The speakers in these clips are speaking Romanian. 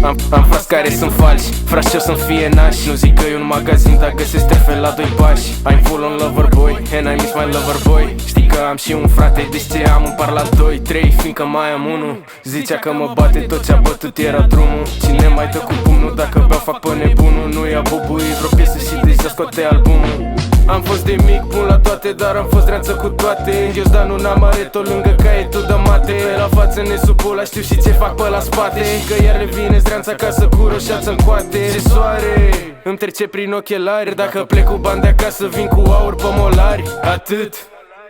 Am frați care sunt falși, frați ce-o să-mi fie nași. Nu zic că e un magazin, dar găsesc tefe la 2 pași. I'm full on lover boy, and I miss my lover boy. Știi că am și un frate, deci ce am un par la 2, 3, fiindcă mai am unul. Zicea că mă bate, tot ce-a bătut era drumul. Cine mai dă cu pumnul, dacă beau fac pe nebunul. Nu i-a bubuit vreo piesă și deja scoate albumul. Am fost de mic bun la toate, dar am fost dreanță cu toate. Ghiozdanul n-amareto lângă caietul de mate. La față nesupula, știu și ce fac pe la spate. Și că iar le vine zdreanța acasă cu roșață-n coate. Ce soare îmi trece prin ochelari. Dacă plec cu bani de acasă, vin cu aur pe molari. Atât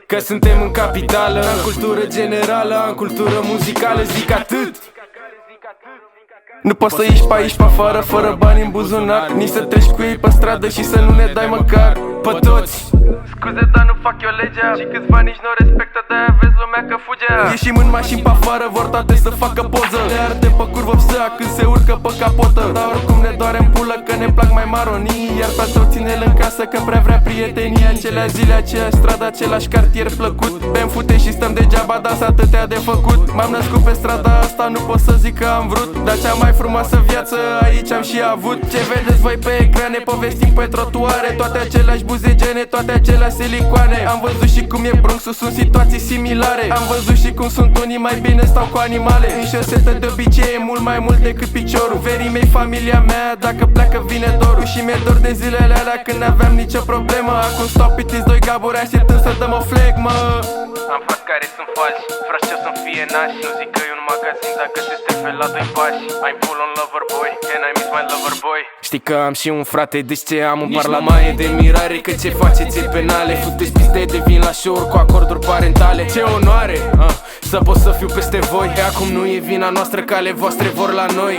că suntem în capitală. Am cultură generală, am cultură muzicală, zic atât. Nu poți să ieși pe aici, pe afară, fără bani în buzunar. Nici să treci cu ei pe stradă și să nu ne dai măcar pe toți. Scuze, dar nu fac eu legea și câțiva nici nu respectă, de-aia vezi lumea că fugea. Ieșim în mașini pe afară, vor toate să facă poză. Le arde pe curvă psea când se urcă pe capotă. Dar oricum ne doare în pulă că ne plac mai maronii. Iar pe toți ține-l în casă că prea vrea prietenie. Aceleași zile, aceeași stradă, același cartier plăcut. Bem fute și stăm degeaba, dar s atâtea de făcut. M-am născut pe strada asta, nu pot să zic că am vrut, dar cea mai frumoasă viață aici am și avut. Ce vedeți voi pe ecrane, povestim pe trotuare. Toate aceleași buzegene, toate aceleași silicoane. Am văzut și cum e Bronxul, sunt situații similare. Am văzut și cum sunt unii mai bine stau cu animale. În șosetă de obicei e mult mai mult decât piciorul. Verii mei, familia mea, dacă pleacă vine dorul. Și mi-e dor de zilele alea când n-aveam nicio problemă. Acum stau pitiți doi gaburi așteptând să dăm o flegmă. Am frați care sunt falși, frați ce-o să-mi fie nași. Nu zic că e un magazin, dar găsesc tefe la 2 pași. I'm full on lover boy, and I miss my lover boy. Știi că am și un frate, deci ce am un par la maie de mirare. Că ce faceți e penale, futeți piste de vin la show-uri cu acorduri parentale. Ce onoare, să pot să fiu peste voi. Acum nu e vina noastră că ale voastre vor la noi,